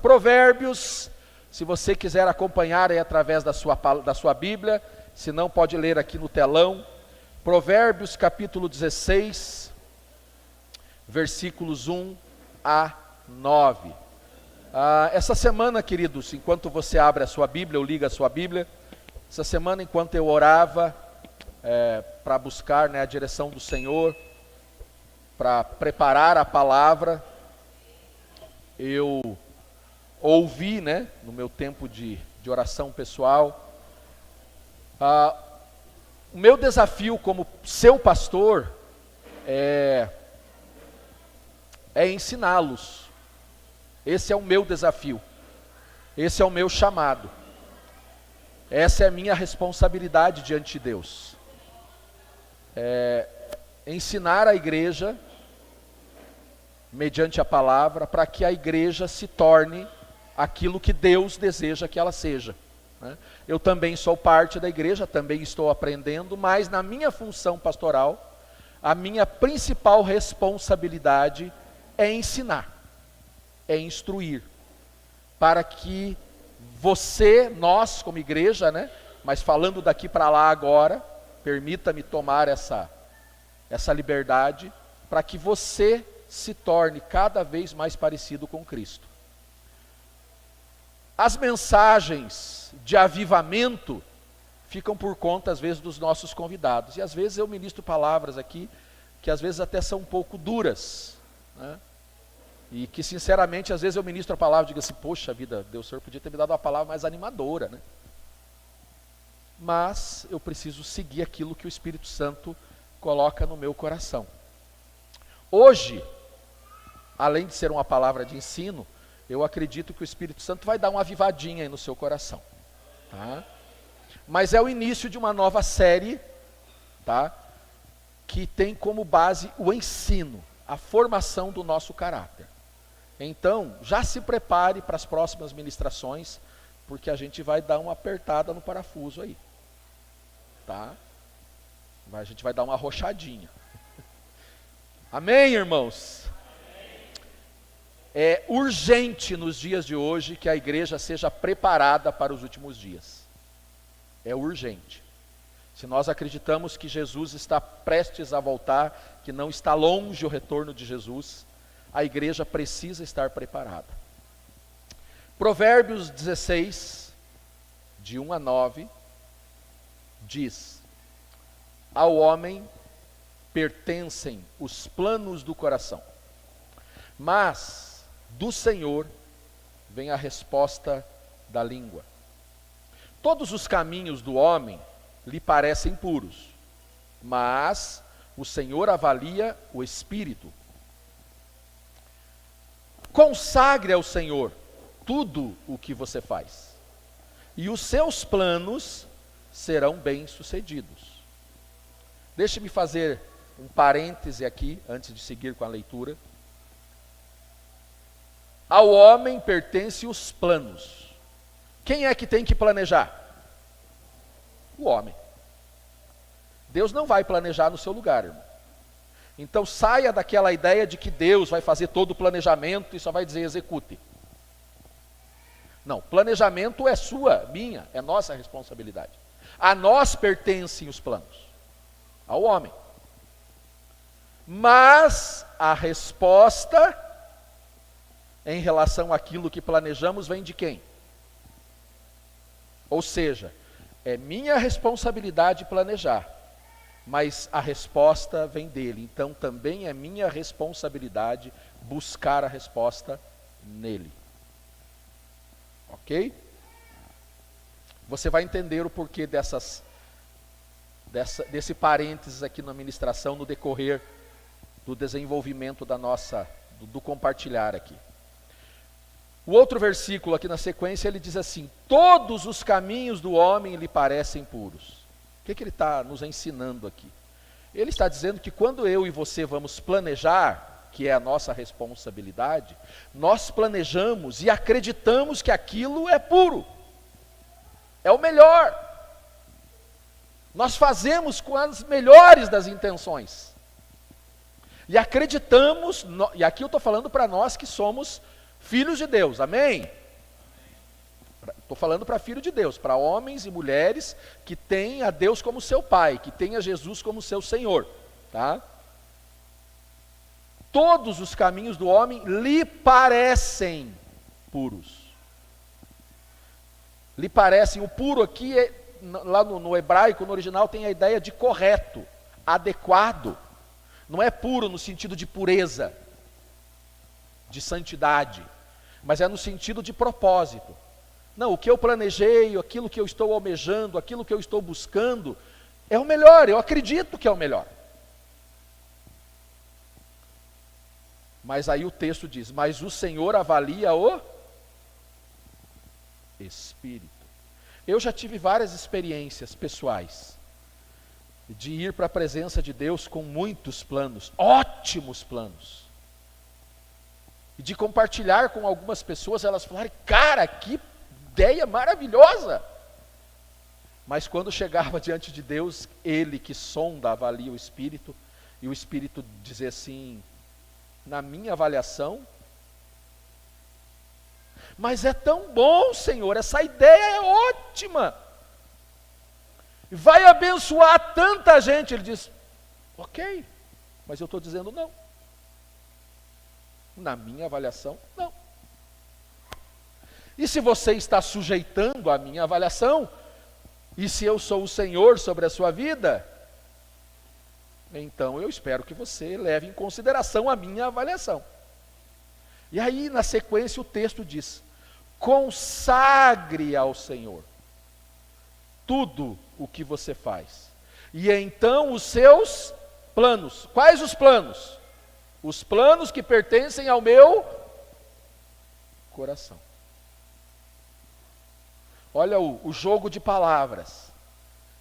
Provérbios, se você quiser acompanhar aí através da sua Bíblia, se não pode ler aqui no telão. Provérbios capítulo 16, versículos 1 a 9. Essa semana, queridos, enquanto você abre a sua Bíblia ou liga a sua Bíblia, essa semana enquanto eu orava para buscar, a direção do Senhor, para preparar a palavra, eu ouvi, no meu tempo de oração pessoal, o meu desafio como seu pastor é ensiná-los. Esse é o meu desafio, esse é o meu chamado, essa é a minha responsabilidade diante de Deus. Ensinar a igreja, mediante a palavra, para que a igreja se torne aquilo que Deus deseja que ela seja. Eu também sou parte da igreja, também estou aprendendo, mas na minha função pastoral, a minha principal responsabilidade é ensinar, é instruir, para que você, nós como igreja, mas falando daqui para lá agora, permita-me tomar essa liberdade, para que você se torne cada vez mais parecido com Cristo. As mensagens de avivamento ficam por conta, às vezes, dos nossos convidados. E às vezes eu ministro palavras aqui, que às vezes até são um pouco duras, e que sinceramente, às vezes eu ministro a palavra e digo assim, poxa vida, Deus, o Senhor podia ter me dado uma palavra mais animadora, Mas eu preciso seguir aquilo que o Espírito Santo coloca no meu coração. Hoje, além de ser uma palavra de ensino, eu acredito que o Espírito Santo vai dar uma avivadinha aí no seu coração, Mas é o início de uma nova série, que tem como base o ensino, a formação do nosso caráter. Então, já se prepare para as próximas ministrações, porque a gente vai dar uma apertada no parafuso aí, A gente vai dar uma arrochadinha. Amém, irmãos? É urgente nos dias de hoje que a igreja seja preparada para os últimos dias. É urgente. Se nós acreditamos que Jesus está prestes a voltar, que não está longe o retorno de Jesus, a igreja precisa estar preparada. Provérbios 16, de 1 a 9, diz: ao homem pertencem os planos do coração, mas do Senhor vem a resposta da língua. Todos os caminhos do homem lhe parecem puros, mas o Senhor avalia o espírito. Consagre ao Senhor tudo o que você faz, e os seus planos serão bem-sucedidos. Deixe-me fazer um parêntese aqui, antes de seguir com a leitura. Ao homem pertencem os planos. Quem é que tem que planejar? O homem. Deus não vai planejar no seu lugar, irmão. Então saia daquela ideia de que Deus vai fazer todo o planejamento e só vai dizer execute. Não, planejamento é sua, minha, é nossa responsabilidade. A nós pertencem os planos, ao homem. Mas a resposta em relação àquilo que planejamos vem de quem? Ou seja, é minha responsabilidade planejar, mas a resposta vem dele. Então também é minha responsabilidade buscar a resposta nele. Ok? Você vai entender o porquê desse parênteses aqui na ministração no decorrer do desenvolvimento do compartilhar aqui. O outro versículo aqui na sequência, ele diz assim: todos os caminhos do homem lhe parecem puros. O que ele está nos ensinando aqui? Ele está dizendo que quando eu e você vamos planejar, que é a nossa responsabilidade, nós planejamos e acreditamos que aquilo é puro, é o melhor. Nós fazemos com as melhores das intenções. E acreditamos, e aqui eu estou falando para nós que somos Filhos de Deus, amém? Estou falando para filho de Deus, para homens e mulheres que têm a Deus como seu Pai, que têm a Jesus como seu Senhor, tá? Todos os caminhos do homem lhe parecem puros. Lhe parecem, o puro aqui, lá no hebraico, no original, tem a ideia de correto, adequado. Não é puro no sentido de pureza, de santidade, mas é no sentido de propósito. Não, o que eu planejei, aquilo que eu estou almejando, aquilo que eu estou buscando, é o melhor, eu acredito que é o melhor. Mas aí o texto diz, mas o Senhor avalia o Espírito. Eu já tive várias experiências pessoais, de ir para a presença de Deus com muitos planos, ótimos planos. E de compartilhar com algumas pessoas, elas falarem, cara, que ideia maravilhosa. Mas quando chegava diante de Deus, Ele que sonda, avalia o Espírito, e o Espírito dizia assim, na minha avaliação, mas é tão bom, Senhor, essa ideia é ótima, vai abençoar tanta gente. Ele diz, ok, mas eu estou dizendo não. Na minha avaliação, não. E se você está sujeitando a minha avaliação, e se eu sou o Senhor sobre a sua vida, então eu espero que você leve em consideração a minha avaliação. E aí, na sequência, o texto diz, consagre ao Senhor tudo o que você faz. E então os seus planos, quais os planos? Os planos que pertencem ao meu coração. Olha o jogo de palavras,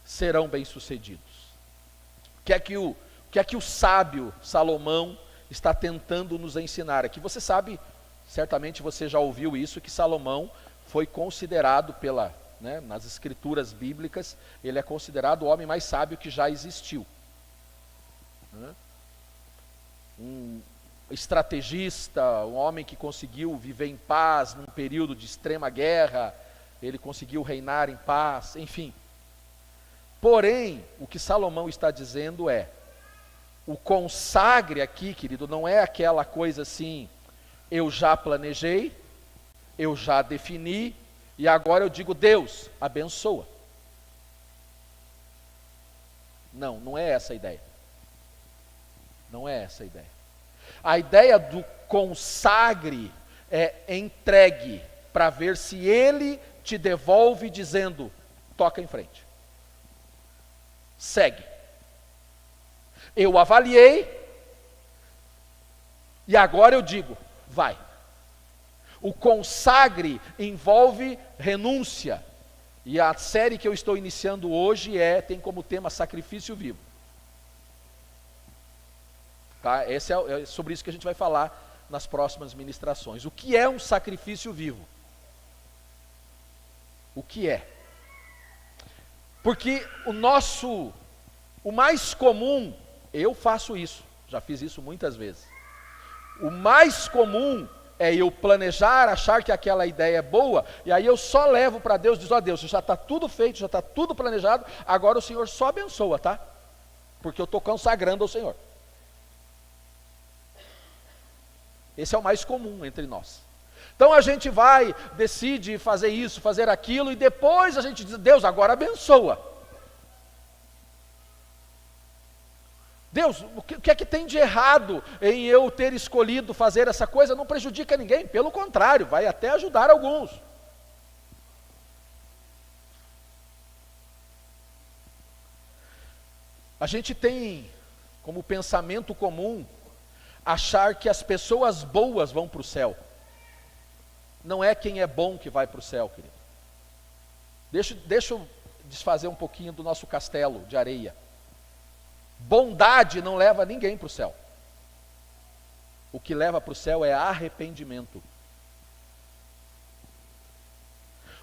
serão bem-sucedidos. O que é que o sábio Salomão está tentando nos ensinar aqui? Você sabe, certamente você já ouviu isso, que Salomão foi considerado nas escrituras bíblicas, ele é considerado o homem mais sábio que já existiu. Um estrategista, um homem que conseguiu viver em paz num período de extrema guerra, ele conseguiu reinar em paz, enfim. Porém, o que Salomão está dizendo é, o consagre aqui, querido, não é aquela coisa assim, eu já planejei, eu já defini, e agora eu digo, Deus, abençoa. Não, não é essa a ideia. Não é essa a ideia. A ideia do consagre é entregue, para ver se Ele te devolve dizendo, toca em frente. Segue. Eu avaliei, e agora eu digo, vai. O consagre envolve renúncia. E a série que eu estou iniciando hoje tem como tema sacrifício vivo. Tá? É sobre isso que a gente vai falar nas próximas ministrações. O que é um sacrifício vivo? O que é? Porque o mais comum, eu faço isso, já fiz isso muitas vezes. O mais comum é eu planejar, achar que aquela ideia é boa, e aí eu só levo para Deus, diz, ó Deus, já está tudo feito, já está tudo planejado, agora o Senhor só abençoa, tá? Porque eu estou consagrando ao Senhor. Esse é o mais comum entre nós. Então a gente vai, decide fazer isso, fazer aquilo, e depois a gente diz, Deus, agora abençoa. Deus, o que é que tem de errado em eu ter escolhido fazer essa coisa? Não prejudica ninguém, pelo contrário, vai até ajudar alguns. A gente tem como pensamento comum achar que as pessoas boas vão para o céu. Não é quem é bom que vai para o céu, querido. Deixa eu desfazer um pouquinho do nosso castelo de areia. Bondade não leva ninguém para o céu. O que leva para o céu é arrependimento.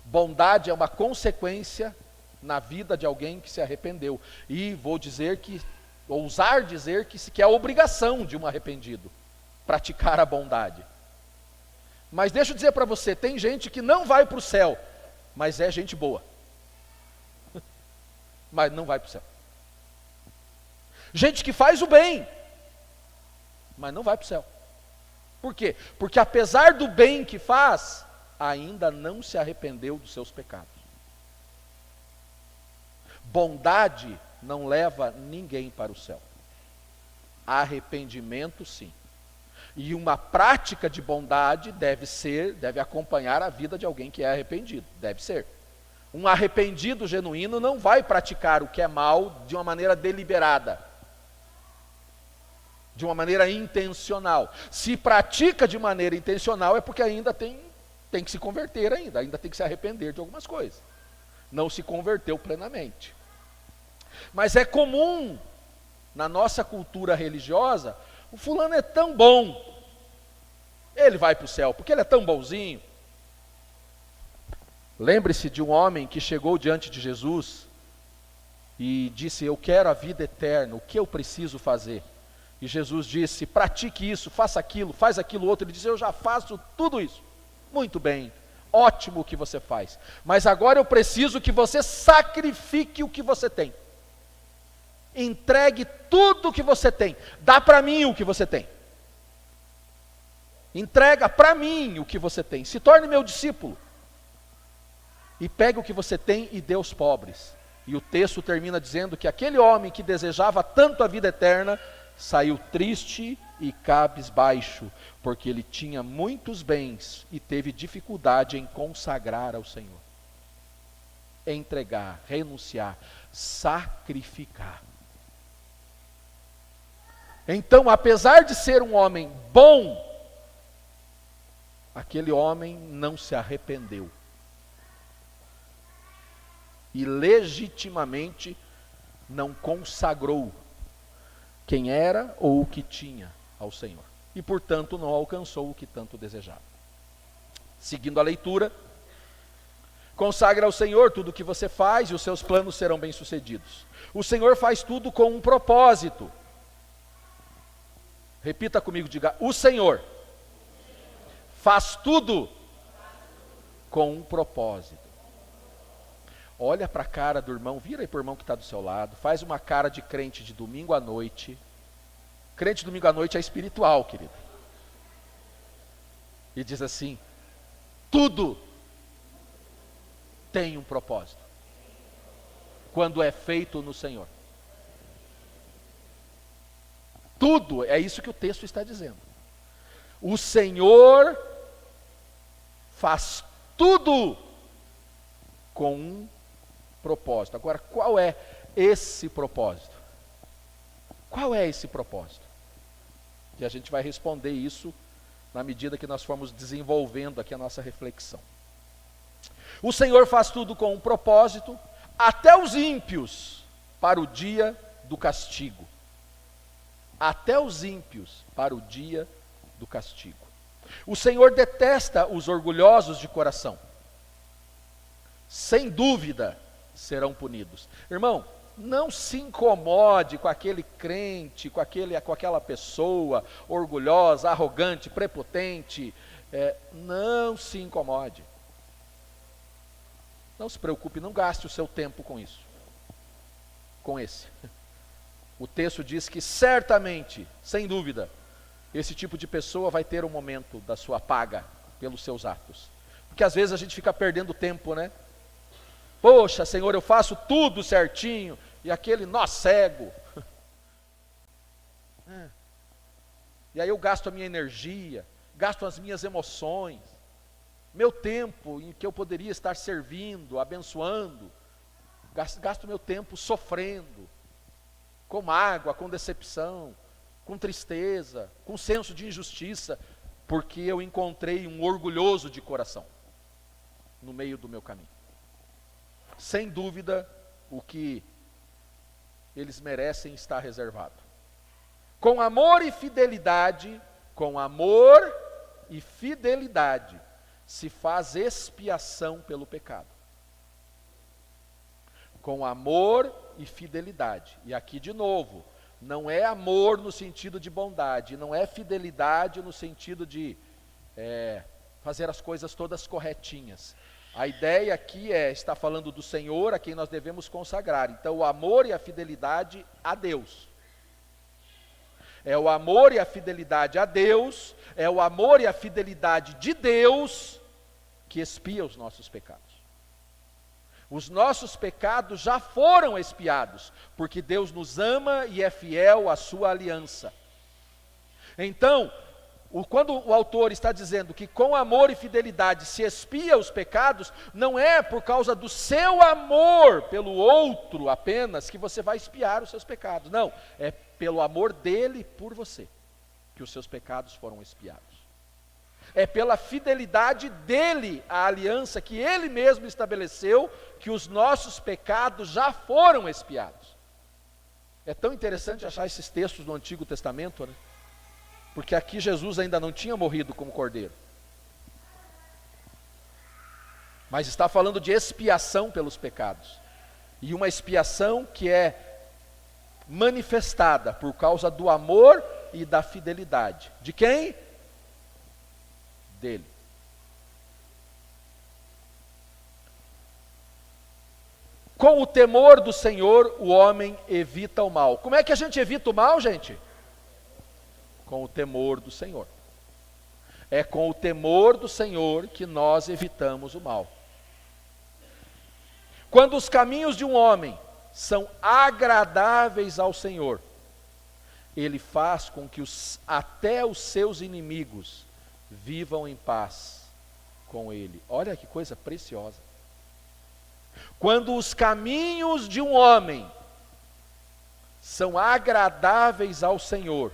Bondade é uma consequência na vida de alguém que se arrependeu. E vou dizer ousar dizer que é a obrigação de um arrependido praticar a bondade. Mas deixa eu dizer para você, tem gente que não vai para o céu, mas é gente boa. Mas não vai para o céu. Gente que faz o bem, mas não vai para o céu. Por quê? Porque apesar do bem que faz, ainda não se arrependeu dos seus pecados. Bondade não leva ninguém para o céu. Arrependimento, sim. E uma prática de bondade deve acompanhar a vida de alguém que é arrependido. Deve ser. Um arrependido genuíno não vai praticar o que é mal de uma maneira deliberada, de uma maneira intencional. Se pratica de maneira intencional é porque ainda tem que se converter ainda tem que se arrepender de algumas coisas. Não se converteu plenamente. Mas é comum na nossa cultura religiosa, o fulano é tão bom, ele vai para o céu, porque ele é tão bonzinho. Lembre-se de um homem que chegou diante de Jesus e disse: eu quero a vida eterna, o que eu preciso fazer? E Jesus disse: pratique isso, faça aquilo, faz aquilo outro. Ele disse: eu já faço tudo isso. Muito bem, ótimo o que você faz, mas agora eu preciso que você sacrifique o que você tem. Entregue tudo o que você tem. Dá para mim o que você tem. Entrega para mim o que você tem. Se torne meu discípulo. E pegue o que você tem e dê aos pobres. E o texto termina dizendo que aquele homem que desejava tanto a vida eterna saiu triste e cabisbaixo, porque ele tinha muitos bens e teve dificuldade em consagrar ao Senhor. Entregar, renunciar, sacrificar. Então, apesar de ser um homem bom, aquele homem não se arrependeu. E legitimamente não consagrou quem era ou o que tinha ao Senhor. E, portanto, não alcançou o que tanto desejava. Seguindo a leitura, consagra ao Senhor tudo o que você faz e os seus planos serão bem-sucedidos. O Senhor faz tudo com um propósito. Repita comigo, diga: o Senhor faz tudo com um propósito. Olha para a cara do irmão, vira aí para o irmão que está do seu lado, faz uma cara de crente de domingo à noite. Crente de domingo à noite é espiritual, querido. E diz assim: tudo tem um propósito, quando é feito no Senhor. Tudo, é isso que o texto está dizendo. O Senhor faz tudo com um propósito. Agora, qual é esse propósito? Qual é esse propósito? E a gente vai responder isso na medida que nós formos desenvolvendo aqui a nossa reflexão. O Senhor faz tudo com um propósito, até os ímpios, para o dia do castigo. Até os ímpios, para o dia do castigo. O Senhor detesta os orgulhosos de coração. Sem dúvida serão punidos. Irmão, não se incomode com aquele crente, com aquela pessoa orgulhosa, arrogante, prepotente. Não se incomode. Não se preocupe, não gaste o seu tempo com isso. Com esse. O texto diz que certamente, sem dúvida, esse tipo de pessoa vai ter um momento da sua paga pelos seus atos. Porque às vezes a gente fica perdendo tempo, né? Poxa, Senhor, eu faço tudo certinho, e aquele nó cego. E aí eu gasto a minha energia, gasto as minhas emoções, meu tempo em que eu poderia estar servindo, abençoando, gasto meu tempo sofrendo, com mágoa, com decepção, com tristeza, com senso de injustiça, porque eu encontrei um orgulhoso de coração no meio do meu caminho. Sem dúvida, o que eles merecem está reservado. Com amor e fidelidade, se faz expiação pelo pecado. Com amor e fidelidade. E aqui de novo, não é amor no sentido de bondade, não é fidelidade no sentido de fazer as coisas todas corretinhas. A ideia aqui está falando do Senhor a quem nós devemos consagrar. Então, o amor e a fidelidade a Deus. É o amor e a fidelidade a Deus, é o amor e a fidelidade de Deus que expia os nossos pecados. Os nossos pecados já foram expiados, porque Deus nos ama e é fiel à sua aliança. Então, quando o autor está dizendo que com amor e fidelidade se expia os pecados, não é por causa do seu amor pelo outro apenas que você vai expiar os seus pecados. Não, é pelo amor dele por você que os seus pecados foram expiados. É pela fidelidade dele à aliança que ele mesmo estabeleceu que os nossos pecados já foram expiados. É tão interessante achar esses textos do Antigo Testamento, né? Porque aqui Jesus ainda não tinha morrido como cordeiro. Mas está falando de expiação pelos pecados. E uma expiação que é manifestada por causa do amor e da fidelidade. De quem? Dele. Com o temor do Senhor, o homem evita o mal. Como é que a gente evita o mal, gente? Com o temor do Senhor. É com o temor do Senhor que nós evitamos o mal. Quando os caminhos de um homem são agradáveis ao Senhor, ele faz com que até os seus inimigos vivam em paz com ele. Olha que coisa preciosa. Quando os caminhos de um homem são agradáveis ao Senhor,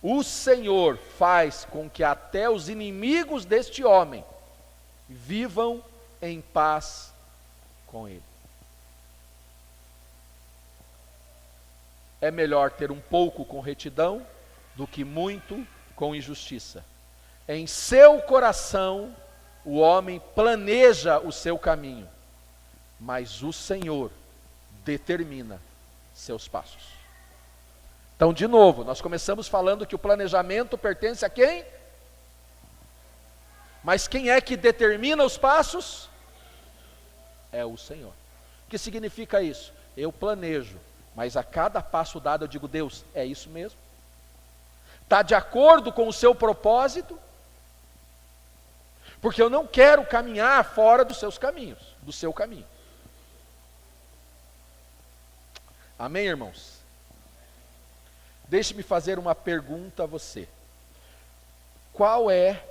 o Senhor faz com que até os inimigos deste homem vivam em paz com ele. É melhor ter um pouco com retidão do que muito com injustiça. Em seu coração, o homem planeja o seu caminho, mas o Senhor determina seus passos. Então, de novo, nós começamos falando que o planejamento pertence a quem? Mas quem é que determina os passos? É o Senhor. O que significa isso? Eu planejo, mas a cada passo dado eu digo, Deus, é isso mesmo? Está de acordo com o seu propósito? Porque eu não quero caminhar fora dos seus caminhos, do seu caminho. Amém, irmãos? Deixe-me fazer uma pergunta a você. Qual é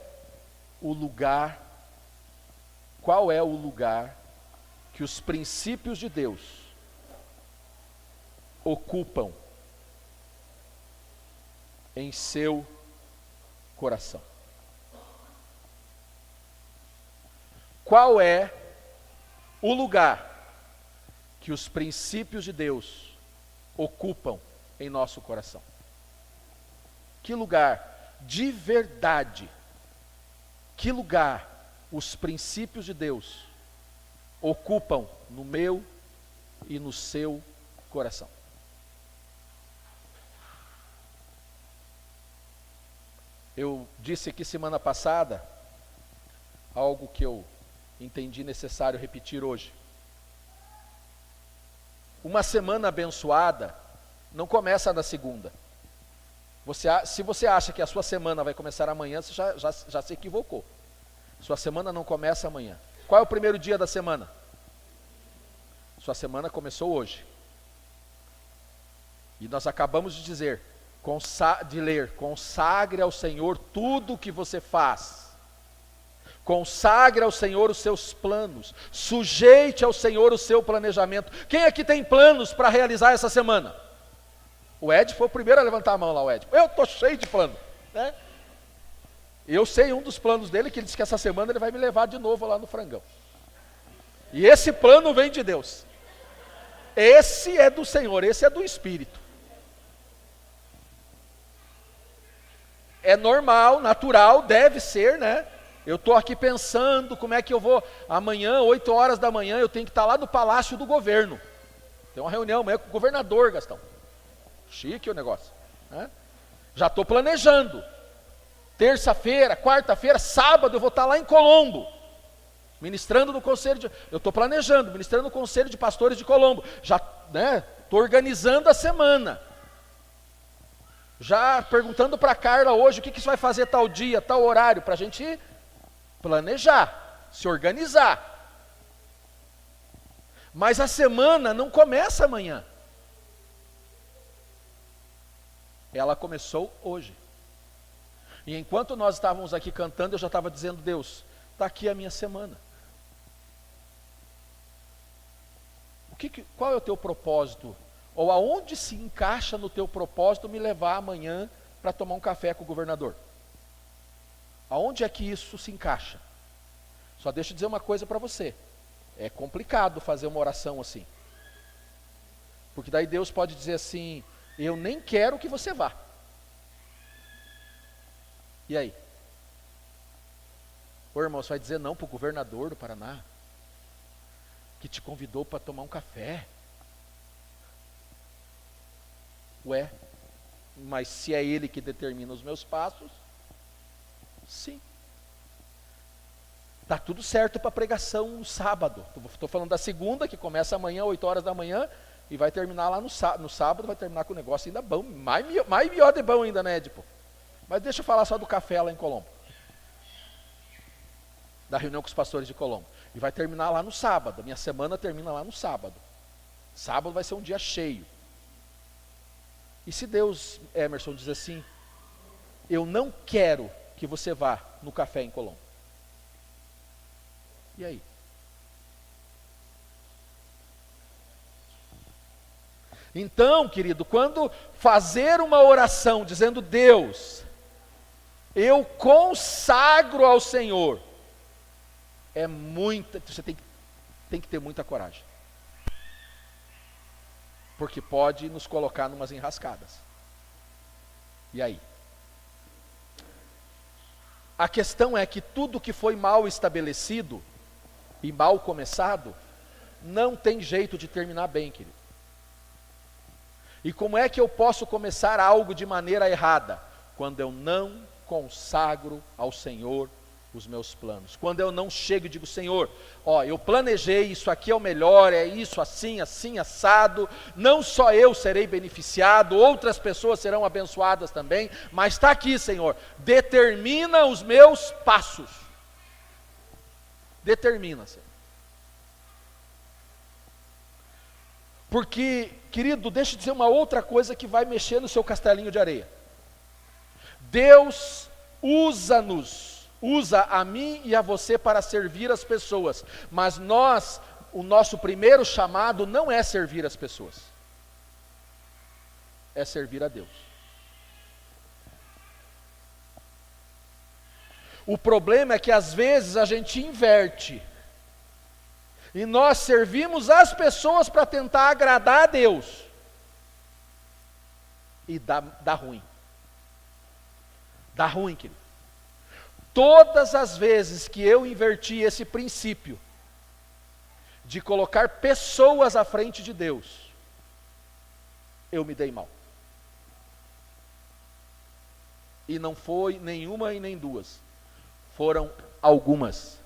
o lugar que os princípios de Deus ocupam em seu coração? Qual é o lugar que os princípios de Deus ocupam em nosso coração? Que lugar de verdade, que lugar os princípios de Deus ocupam no meu e no seu coração? Eu disse aqui semana passada algo que eu entendi necessário repetir hoje. Uma semana abençoada não começa na segunda. Se você acha que a sua semana vai começar amanhã, você já se equivocou. Sua semana não começa amanhã. Qual é o primeiro dia da semana? Sua semana começou hoje. E nós acabamos de dizer, consagre ao Senhor tudo o que você faz. Consagre ao Senhor os seus planos. Sujeite ao Senhor o seu planejamento. Quem aqui tem planos para realizar essa semana? O Ed foi o primeiro a levantar a mão lá, o Ed. Eu estou cheio de plano, né? Eu sei um dos planos dele, que ele disse que essa semana ele vai me levar de novo lá no Frangão. E esse plano vem de Deus. Esse é do Senhor, esse é do Espírito. É normal, natural, deve ser, né? Eu estou aqui pensando como é que eu vou, amanhã, 8 horas da manhã, eu tenho que estar lá no Palácio do Governo. Tem uma reunião amanhã com o governador, Gastão. Chique o negócio, né? Já estou planejando. terça-feira, quarta-feira, sábado eu vou estar lá em Colombo, ministrando no conselho eu estou planejando, ministrando no conselho de pastores de Colombo, já estou organizando a semana, já perguntando para a Carla hoje o que você vai fazer tal dia, tal horário, para a gente planejar, se organizar. Mas a semana não começa amanhã. Ela começou hoje. E enquanto nós estávamos aqui cantando, eu já estava dizendo: Deus, está aqui a minha semana. Qual é o teu propósito? Ou aonde se encaixa no teu propósito me levar amanhã para tomar um café com o governador? Aonde é que isso se encaixa? Só deixa eu dizer uma coisa para você. É complicado fazer uma oração assim. Porque daí Deus pode dizer assim: eu nem quero que você vá. E aí? Ô irmão, você vai dizer não para o governador do Paraná, que te convidou para tomar um café? Ué, mas se é ele que determina os meus passos, sim. Está tudo certo para pregação no sábado. Estou falando da segunda, que começa amanhã, 8 horas da manhã, e vai terminar lá no sábado, vai terminar com um negócio ainda bom, mais melhor de bom ainda, né, Edipo? Mas deixa eu falar só do café lá em Colombo. Da reunião com os pastores de Colombo. E vai terminar lá no sábado, a minha semana termina lá no sábado. Sábado vai ser um dia cheio. E se Deus, Emerson, diz assim: eu não quero que você vá no café em Colombo. E aí? Então, querido, quando fazer uma oração dizendo: Deus, eu consagro ao Senhor, você tem que ter muita coragem. Porque pode nos colocar numas enrascadas. E aí? A questão é que tudo que foi mal estabelecido e mal começado, não tem jeito de terminar bem, querido. E como é que eu posso começar algo de maneira errada? Quando eu não consagro ao Senhor os meus planos. Quando eu não chego e digo: Senhor, eu planejei, isso aqui é o melhor, é isso, assim, assim, assado, não só eu serei beneficiado, outras pessoas serão abençoadas também, mas está aqui, Senhor, determina os meus passos. Determina, Senhor. Porque, querido, deixa eu dizer uma outra coisa que vai mexer no seu castelinho de areia. Deus usa a mim e a você para servir as pessoas, mas o nosso primeiro chamado não é servir as pessoas, é servir a Deus. O problema é que às vezes a gente inverte, e nós servimos as pessoas para tentar agradar a Deus, e dá ruim. Dá ruim, querido. Todas as vezes que eu inverti esse princípio de colocar pessoas à frente de Deus, eu me dei mal. E não foi nenhuma e nem duas, foram algumas.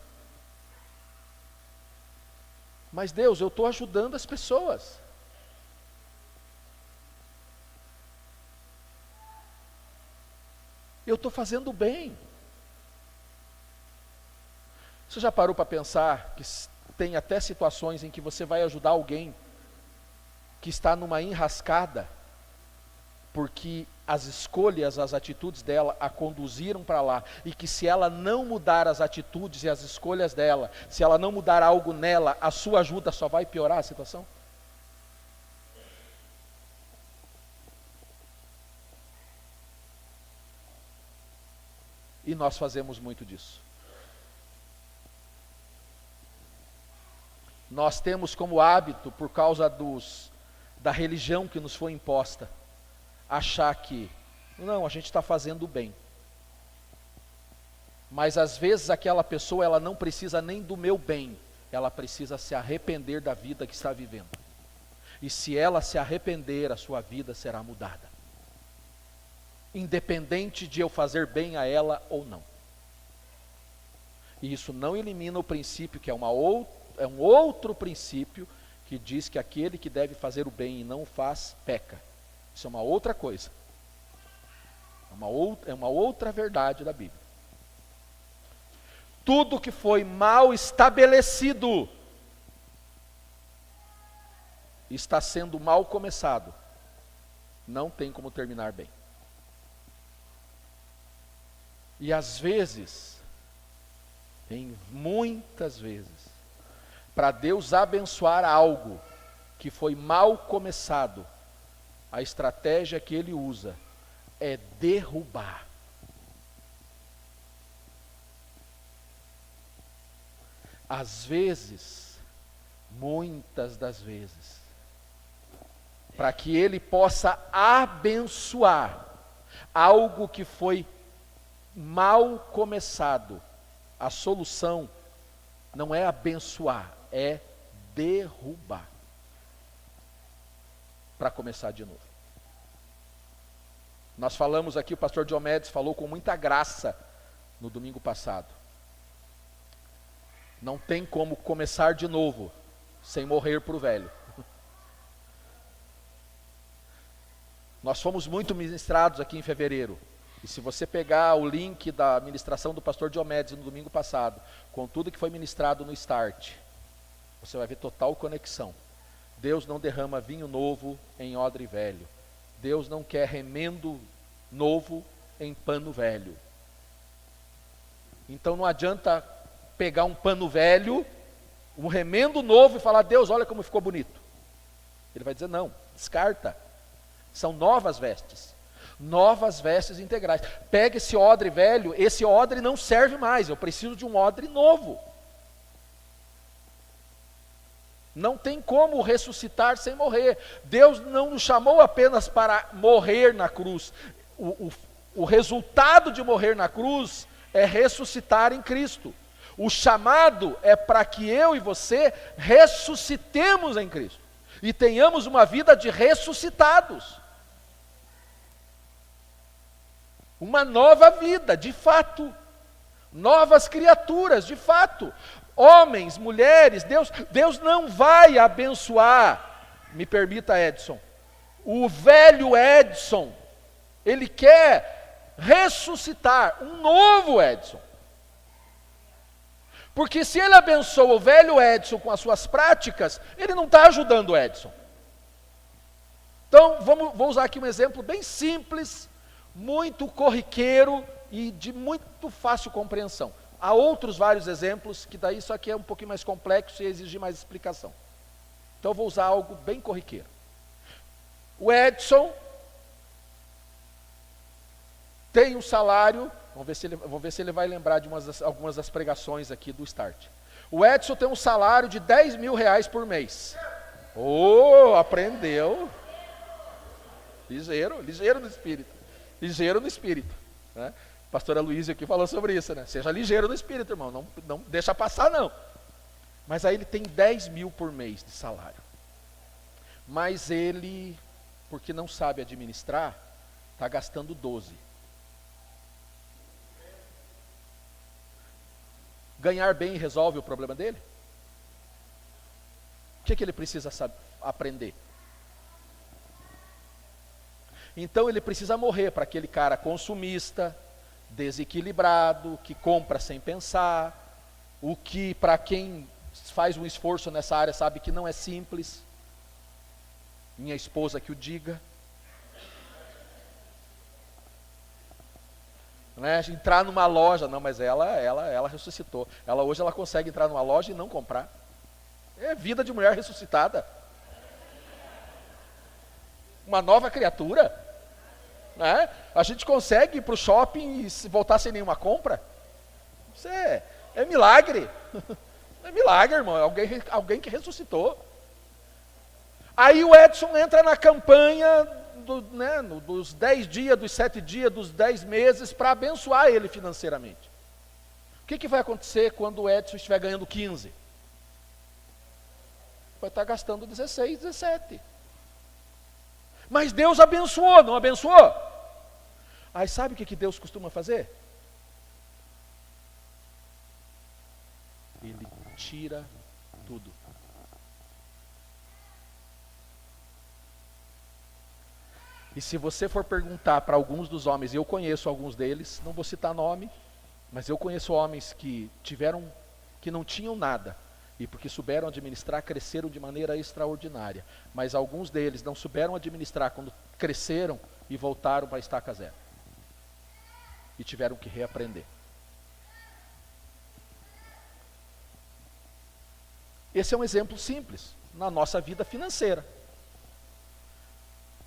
Mas Deus, eu estou ajudando as pessoas. Eu estou fazendo bem. Você já parou para pensar que tem até situações em que você vai ajudar alguém que está numa enrascada, porque as escolhas, as atitudes dela a conduziram para lá, e que se ela não mudar as atitudes e as escolhas dela, se ela não mudar algo nela, a sua ajuda só vai piorar a situação? E nós fazemos muito disso. Nós temos como hábito, por causa da religião que nos foi imposta, achar que, não, a gente está fazendo o bem. Mas às vezes aquela pessoa, ela não precisa nem do meu bem, ela precisa se arrepender da vida que está vivendo. E se ela se arrepender, a sua vida será mudada. independente de eu fazer bem a ela ou não. E isso não elimina o princípio, que é um outro princípio, que diz que aquele que deve fazer o bem e não o faz, peca. Isso é uma outra coisa. É uma outra verdade da Bíblia. Tudo que foi mal estabelecido está sendo mal começado, não tem como terminar bem. E às vezes, muitas vezes, para Deus abençoar algo que foi mal começado, a estratégia que Ele usa é derrubar. Às vezes, muitas das vezes, para que Ele possa abençoar algo que foi mal começado, a solução não é abençoar, é derrubar, para começar de novo. Nós falamos aqui, o pastor Diomedes falou com muita graça no domingo passado. Não tem como começar de novo sem morrer para o velho. Nós fomos muito ministrados aqui em fevereiro. E se você pegar o link da ministração do pastor Diomedes no domingo passado, com tudo que foi ministrado no Start, você vai ver total conexão. Deus não derrama vinho novo em odre velho. Deus não quer remendo novo em pano velho. Então não adianta pegar um pano velho, um remendo novo e falar: Deus, olha como ficou bonito. Ele vai dizer: não, descarta. São novas vestes integrais. Pega esse odre velho, esse odre não serve mais, eu preciso de um odre novo. Não tem como ressuscitar sem morrer. Deus não nos chamou apenas para morrer na cruz. O resultado de morrer na cruz é ressuscitar em Cristo. O chamado é para que eu e você ressuscitemos em Cristo e tenhamos uma vida de ressuscitados. Uma nova vida, de fato. Novas criaturas, de fato. Homens, mulheres, Deus não vai abençoar, me permita, Edson, o velho Edson. Ele quer ressuscitar um novo Edson. Porque se ele abençoa o velho Edson com as suas práticas, ele não está ajudando o Edson. Então, vou usar aqui um exemplo bem simples, muito corriqueiro e de muito fácil compreensão. Há outros vários exemplos, que daí isso aqui é um pouquinho mais complexo e exige mais explicação. Então eu vou usar algo bem corriqueiro. O Edson tem um salário, vamos ver se ele vai lembrar de algumas das pregações aqui do Start. O Edson tem um salário de 10 mil reais por mês. Aprendeu. Ligeiro no espírito. Ligeiro no espírito, né? A pastora Luísa aqui falou sobre isso, né? Seja ligeiro no espírito, irmão, não deixa passar não. Mas aí ele tem 10 mil por mês de salário. Mas ele, porque não sabe administrar, está gastando 12. Ganhar bem resolve o problema dele? O que ele precisa aprender? Então ele precisa morrer para aquele cara consumista, desequilibrado, que compra sem pensar, o que para quem faz um esforço nessa área sabe que não é simples. Minha esposa que o diga. Né? Entrar numa loja, não, mas ela ressuscitou. Hoje ela consegue entrar numa loja e não comprar. É vida de mulher ressuscitada. Uma nova criatura. Né? A gente consegue ir para o shopping e voltar sem nenhuma compra. Isso é milagre. É milagre, irmão. Alguém que ressuscitou. Aí o Edson entra na campanha dos 10 dias, dos 7 dias, dos 10 meses, para abençoar ele financeiramente. O que vai acontecer quando o Edson estiver ganhando 15? Vai estar gastando 16, 17. Mas Deus abençoou, não abençoou? Aí sabe o que Deus costuma fazer? Ele tira tudo. E se você for perguntar para alguns dos homens, eu conheço alguns deles, não vou citar nome, mas eu conheço homens que não tinham nada, e porque souberam administrar, cresceram de maneira extraordinária. Mas alguns deles não souberam administrar quando cresceram e voltaram para a estaca zero. E tiveram que reaprender. Esse é um exemplo simples na nossa vida financeira.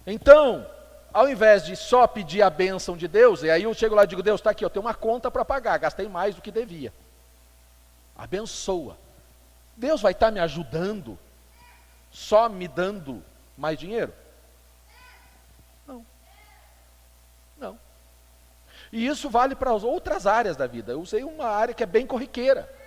Então, ao invés de só pedir a bênção de Deus, e aí eu chego lá e digo, Deus, está aqui, eu tenho uma conta para pagar, gastei mais do que devia. Abençoa. Deus vai estar me ajudando só me dando mais dinheiro? Não. Não. E isso vale para as outras áreas da vida. Eu usei uma área que é bem corriqueira.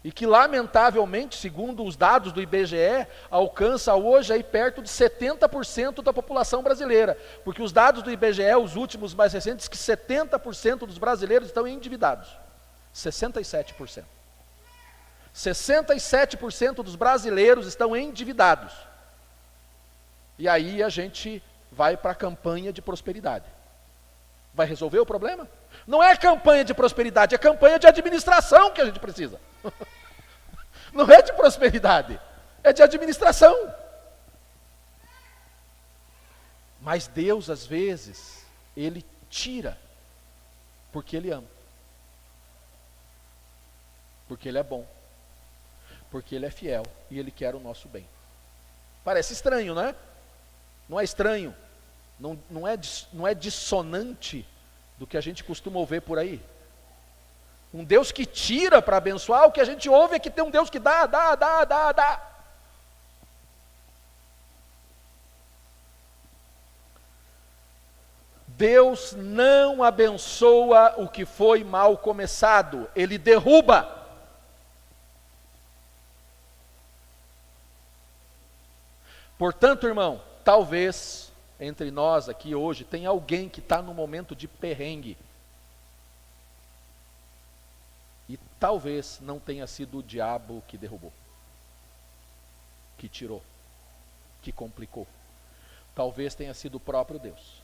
E que, lamentavelmente, segundo os dados do IBGE, alcança hoje aí perto de 70% da população brasileira. Porque os dados do IBGE, os últimos mais recentes, que 70% dos brasileiros estão endividados. 67%. 67% dos brasileiros estão endividados. E aí a gente vai para a campanha de prosperidade. Vai resolver o problema? Não é campanha de prosperidade, é campanha de administração que a gente precisa. Não é de prosperidade, é de administração. Mas Deus, às vezes, Ele tira, porque Ele ama. Porque Ele é bom. Porque Ele é fiel e Ele quer o nosso bem. Parece estranho, né? Não é estranho, não é dissonante do que a gente costuma ouvir por aí. Um Deus que tira para abençoar, o que a gente ouve é que tem um Deus que dá. Deus não abençoa o que foi mal começado, Ele derruba. Portanto, irmão, talvez entre nós aqui hoje tenha alguém que está num momento de perrengue. E talvez não tenha sido o diabo que derrubou, que tirou, que complicou. Talvez tenha sido o próprio Deus.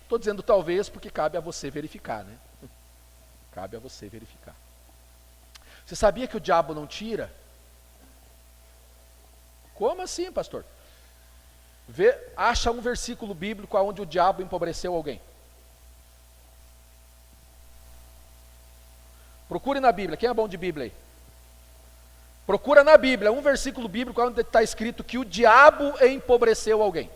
Estou dizendo talvez porque cabe a você verificar, né? Cabe a você verificar. Você sabia que o diabo não tira? Como assim, pastor? Acha um versículo bíblico onde o diabo empobreceu alguém. Procure na Bíblia. Quem é bom de Bíblia aí? Procura na Bíblia um versículo bíblico onde está escrito que o diabo empobreceu alguém.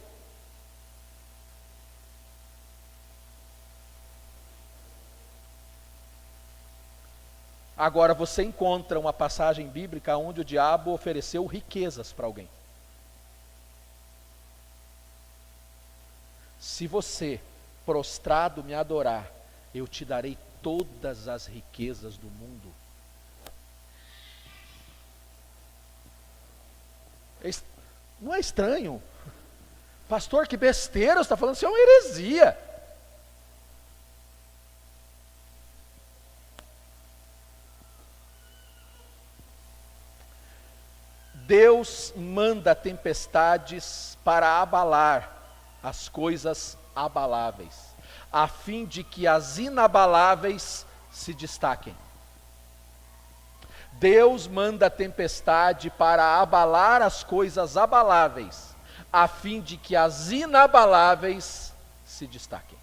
Agora você encontra uma passagem bíblica onde o diabo ofereceu riquezas para alguém. Se você, prostrado, me adorar, eu te darei todas as riquezas do mundo. Não é estranho? Pastor, que besteira, você está falando, isso é uma heresia. Deus manda tempestades para abalar as coisas abaláveis, a fim de que as inabaláveis se destaquem. Deus manda tempestade para abalar as coisas abaláveis, a fim de que as inabaláveis se destaquem.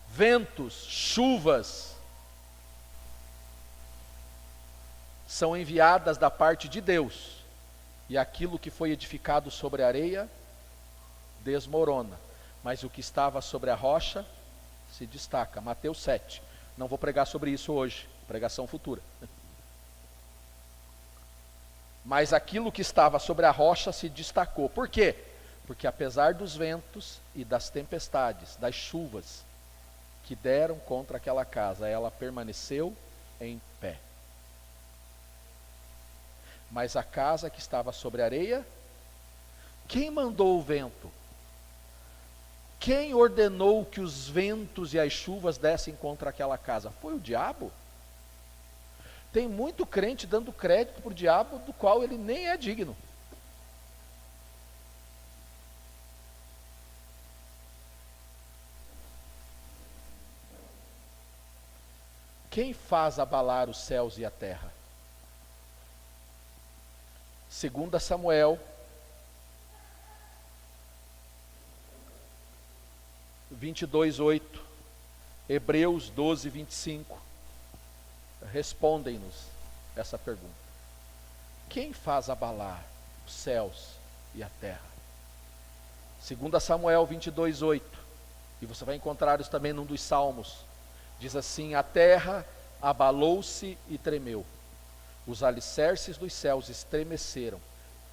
Ventos, chuvas, são enviadas da parte de Deus, e aquilo que foi edificado sobre a areia desmorona, mas o que estava sobre a rocha se destaca. Mateus 7. Não vou pregar sobre isso hoje, pregação futura. Mas aquilo que estava sobre a rocha se destacou. Por quê? Porque apesar dos ventos e das tempestades, das chuvas que deram contra aquela casa, ela permaneceu em pé. Mas a casa que estava sobre a areia Quem mandou o vento? Quem ordenou que os ventos e as chuvas dessem contra aquela casa? Foi o diabo? Tem muito crente dando crédito para o diabo do qual ele nem é digno. Quem faz abalar os céus e a terra? 2 Samuel 22:8, Hebreus 12:25, respondem-nos essa pergunta: quem faz abalar os céus e a terra? 2 Samuel 22:8, e você vai encontrar isso também num dos salmos, diz assim: a terra abalou-se e tremeu, os alicerces dos céus estremeceram,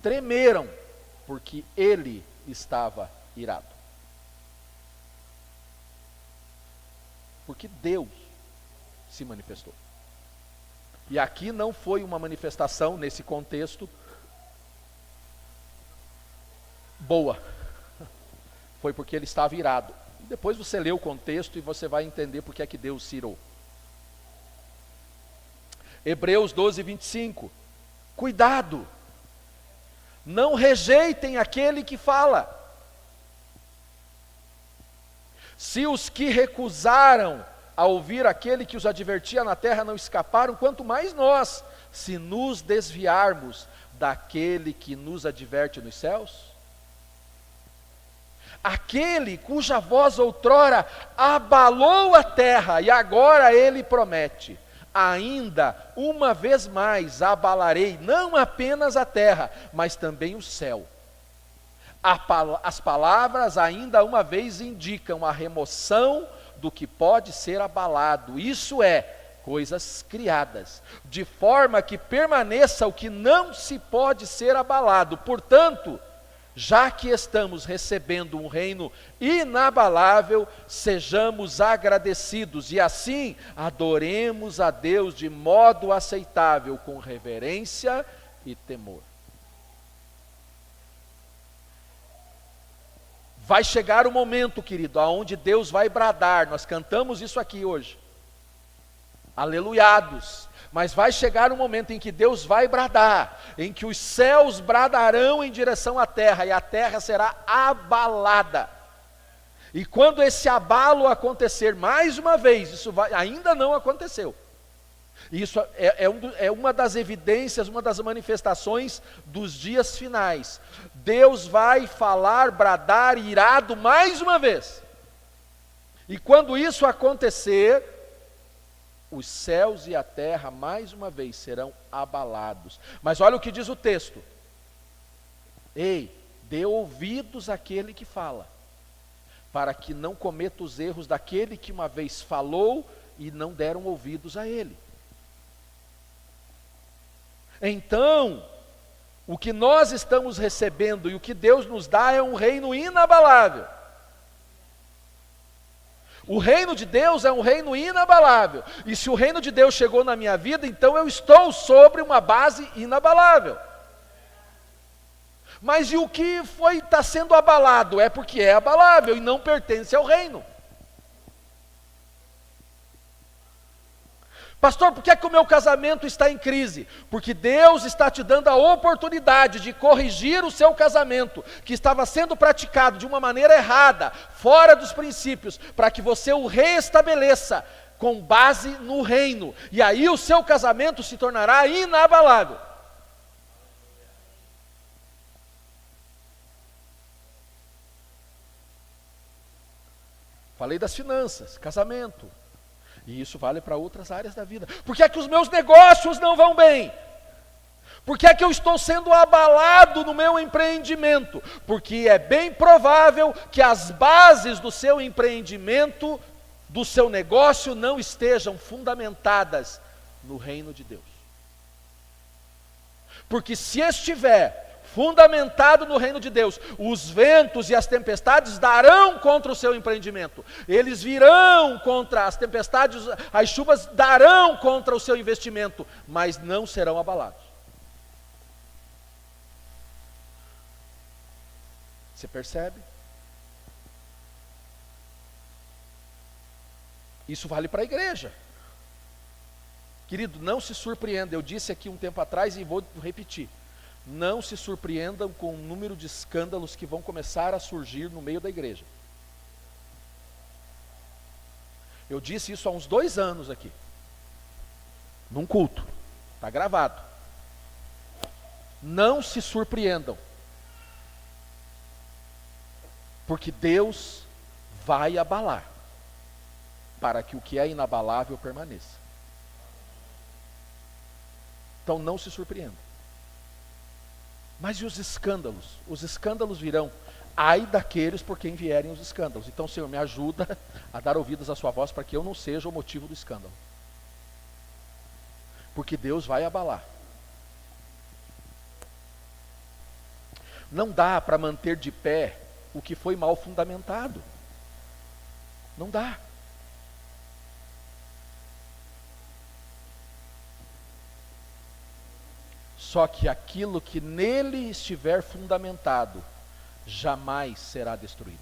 tremeram, porque ele estava irado. Porque Deus se manifestou. E aqui não foi uma manifestação, nesse contexto, boa. Foi porque ele estava irado. Depois você lê o contexto e você vai entender porque é que Deus se irou. Hebreus 12:25. Cuidado! Não rejeitem aquele que fala. Se os que recusaram a ouvir aquele que os advertia na terra não escaparam, quanto mais nós, se nos desviarmos daquele que nos adverte nos céus? Aquele cuja voz outrora abalou a terra, e agora ele promete: ainda uma vez mais abalarei não apenas a terra, mas também o céu. As palavras ainda uma vez indicam a remoção do que pode ser abalado, isso é, coisas criadas, de forma que permaneça o que não se pode ser abalado. Portanto, já que estamos recebendo um reino inabalável, sejamos agradecidos e assim adoremos a Deus de modo aceitável, com reverência e temor. Vai chegar o momento, querido, aonde Deus vai bradar. Nós cantamos isso aqui hoje, aleluiados. Mas vai chegar o momento em que Deus vai bradar, em que os céus bradarão em direção à terra, e a terra será abalada. E quando esse abalo acontecer mais uma vez, ainda não aconteceu. Isso é uma das evidências, uma das manifestações dos dias finais. Deus vai falar, bradar, irado mais uma vez. E quando isso acontecer, os céus e a terra mais uma vez serão abalados. Mas olha o que diz o texto: ei, dê ouvidos àquele que fala, para que não cometa os erros daquele que uma vez falou e não deram ouvidos a ele. Então, o que nós estamos recebendo e o que Deus nos dá é um reino inabalável. O reino de Deus é um reino inabalável. E se o reino de Deus chegou na minha vida, então eu estou sobre uma base inabalável. Mas e o que está sendo abalado? É porque é abalável e não pertence ao reino. Pastor, por que é que o meu casamento está em crise? Porque Deus está te dando a oportunidade de corrigir o seu casamento, que estava sendo praticado de uma maneira errada, fora dos princípios, para que você o reestabeleça com base no reino. E aí o seu casamento se tornará inabalável. Falei das finanças, casamento. E isso vale para outras áreas da vida. Por que é que os meus negócios não vão bem? Por que é que eu estou sendo abalado no meu empreendimento? Porque é bem provável que as bases do seu empreendimento, do seu negócio, não estejam fundamentadas no reino de Deus. Porque se estiver fundamentado no reino de Deus, os ventos e as tempestades darão contra o seu empreendimento, eles virão contra as tempestades, as chuvas darão contra o seu investimento, mas não serão abalados. Você percebe? Isso vale para a igreja. Querido, não se surpreenda. Eu disse aqui um tempo atrás e vou repetir. Não se surpreendam com o número de escândalos que vão começar a surgir no meio da igreja. Eu disse isso há uns 2 anos aqui, num culto, está gravado. Não se surpreendam, porque Deus vai abalar, para que o que é inabalável permaneça. Então não se surpreendam. Mas e os escândalos? Os escândalos virão. Ai daqueles por quem vierem os escândalos. Então, Senhor, me ajuda a dar ouvidos à sua voz para que eu não seja o motivo do escândalo. Porque Deus vai abalar. Não dá para manter de pé o que foi mal fundamentado. Não dá. Só que aquilo que nele estiver fundamentado jamais será destruído.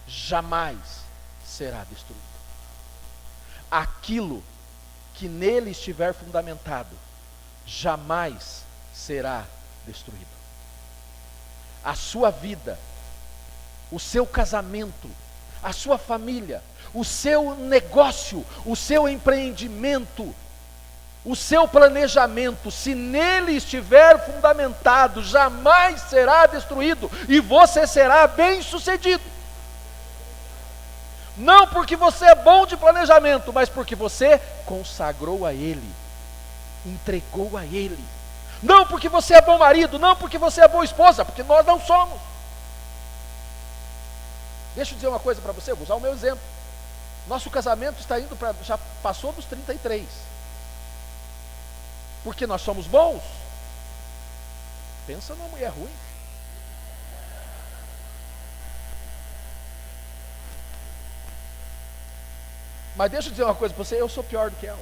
Jamais será destruído. Aquilo que nele estiver fundamentado jamais será destruído. A sua vida, o seu casamento, a sua família, o seu negócio, o seu empreendimento, o seu planejamento, se nele estiver fundamentado, jamais será destruído e você será bem-sucedido. Não porque você é bom de planejamento, mas porque você consagrou a ele, entregou a ele. Não porque você é bom marido, não porque você é boa esposa, porque nós não somos. Deixa eu dizer uma coisa para você, vou usar o meu exemplo. Nosso casamento está indo para, já passou dos 33. Porque nós somos bons? Pensa numa mulher ruim. Mas deixa eu dizer uma coisa para você, eu sou pior do que ela.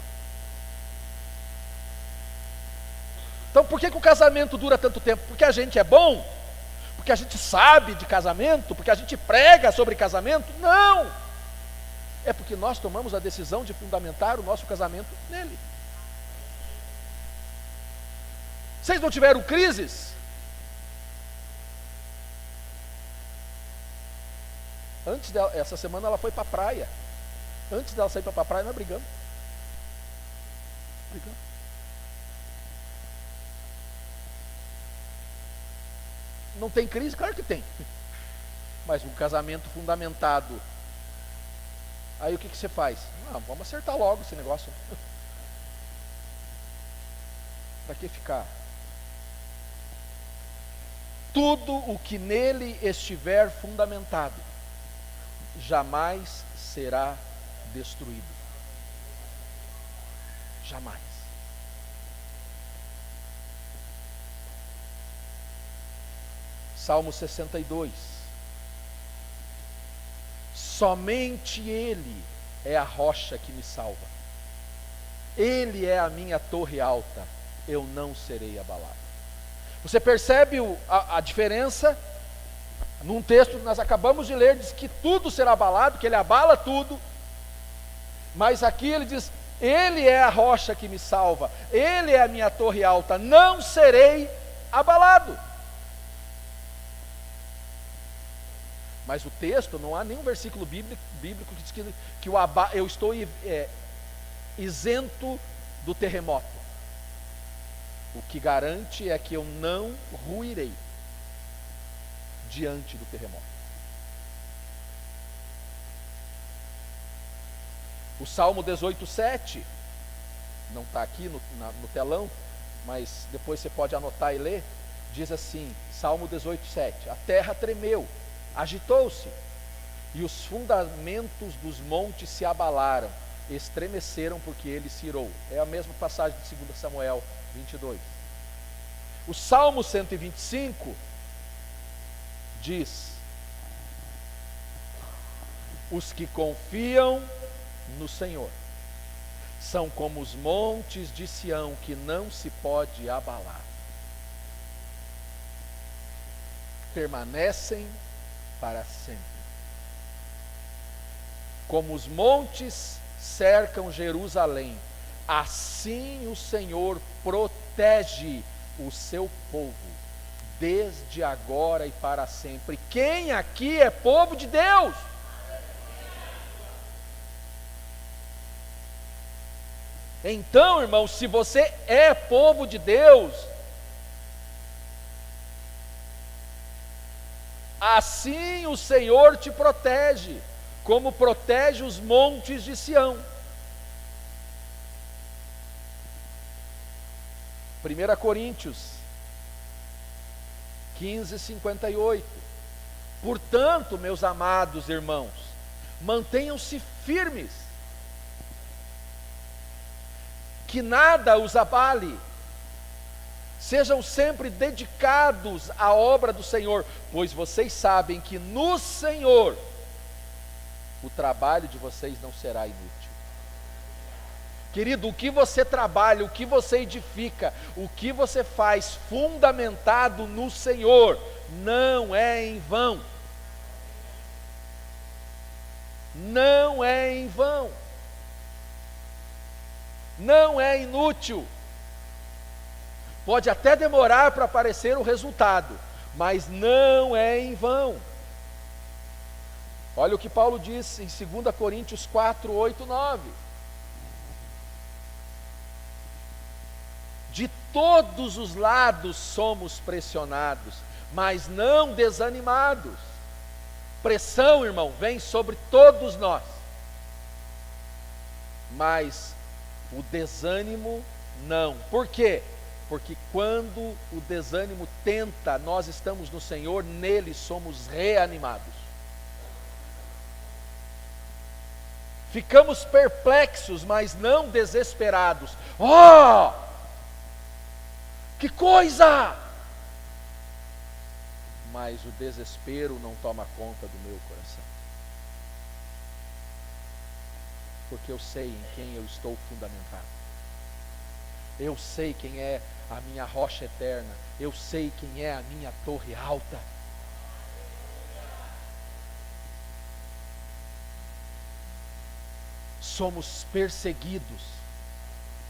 Então por que o casamento dura tanto tempo? Porque a gente é bom? Porque a gente sabe de casamento? Porque a gente prega sobre casamento? Não! É porque nós tomamos a decisão de fundamentar o nosso casamento nele. Vocês não tiveram crises? Antes dela, essa semana ela foi para a praia. Antes dela sair para a praia, nós brigamos. Não tem crise? Claro que tem. Mas um casamento fundamentado. Aí o que você faz? Vamos acertar logo esse negócio. Para que ficar? Tudo o que nele estiver fundamentado jamais será destruído. Jamais. Salmo 62. Somente Ele é a rocha que me salva. Ele é a minha torre alta. Eu não serei abalado. Você percebe a diferença? Num texto que nós acabamos de ler, diz que tudo será abalado, que ele abala tudo. Mas aqui ele diz, ele é a rocha que me salva, ele é a minha torre alta, não serei abalado. Mas o texto, não há nenhum versículo bíblico que diz que eu estou isento do terremoto. O que garante é que eu não ruirei diante do terremoto. O Salmo 18:7, não está aqui no telão, mas depois você pode anotar e ler, diz assim, Salmo 18:7, a terra tremeu, agitou-se, e os fundamentos dos montes se abalaram, estremeceram porque ele se irou. É a mesma passagem de 2 Samuel 22. O Salmo 125 diz, os que confiam no Senhor são como os montes de Sião que não se pode abalar. permanecem para sempre. Como os montes cercam Jerusalém, assim o Senhor protege o seu povo, desde agora e para sempre. Quem aqui é povo de Deus? Então, irmão, se você é povo de Deus, assim o Senhor te protege, como protege os montes de Sião. 1 Coríntios 15:58. Portanto, meus amados irmãos, mantenham-se firmes, que nada os abale, sejam sempre dedicados à obra do Senhor, pois vocês sabem que no Senhor o trabalho de vocês não será inútil. Querido, o que você trabalha, o que você edifica, o que você faz fundamentado no Senhor, não é em vão. Não é em vão. Não é inútil. Pode até demorar para aparecer o resultado, mas não é em vão. Olha o que Paulo diz em 2 Coríntios 4, 8, 9. De todos os lados somos pressionados, mas não desanimados. Pressão, irmão, vem sobre todos nós. Mas o desânimo não. Por quê? Porque quando o desânimo tenta, nós estamos no Senhor, nele somos reanimados. Ficamos perplexos, mas não desesperados. Oh! Que coisa! Mas o desespero não toma conta do meu coração. Porque eu sei em quem eu estou fundamentado. Eu sei quem é a minha rocha eterna. Eu sei quem é a minha torre alta. Somos perseguidos,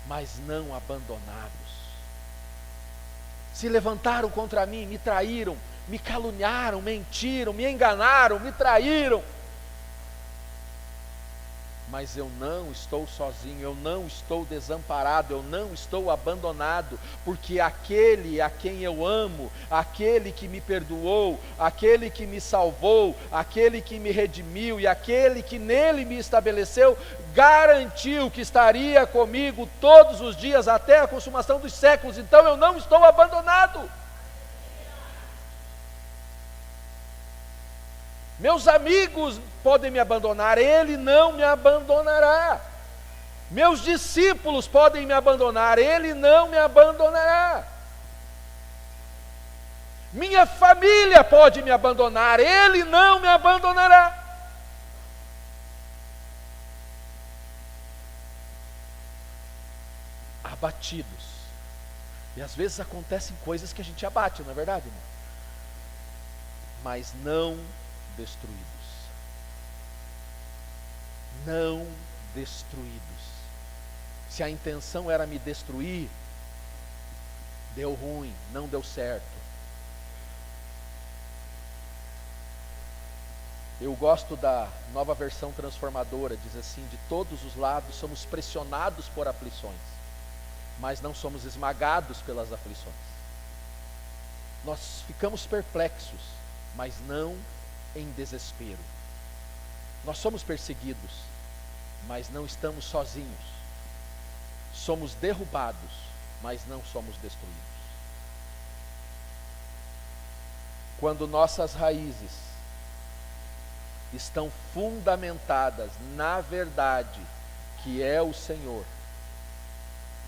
mas não abandonados. Se levantaram contra mim, me traíram, me caluniaram, mentiram, me enganaram, me traíram. Mas eu não estou sozinho, eu não estou desamparado, eu não estou abandonado, porque aquele a quem eu amo, aquele que me perdoou, aquele que me salvou, aquele que me redimiu e aquele que nele me estabeleceu, garantiu que estaria comigo todos os dias até a consumação dos séculos. Então eu não estou abandonado. Meus amigos podem me abandonar, Ele não me abandonará. Meus discípulos podem me abandonar, Ele não me abandonará. Minha família pode me abandonar, Ele não me abandonará. Abatidos. E às vezes acontecem coisas que a gente abate, não é verdade, irmão? Mas não destruídos. Não destruídos. Se a intenção era me destruir, deu ruim, não deu certo. Eu gosto da Nova Versão Transformadora, diz assim: de todos os lados somos pressionados por aflições, mas não somos esmagados pelas aflições. Nós ficamos perplexos, mas não em desespero. Nós somos perseguidos, mas não estamos sozinhos. Somos derrubados, mas não somos destruídos. Quando nossas raízes estão fundamentadas na verdade que é o Senhor,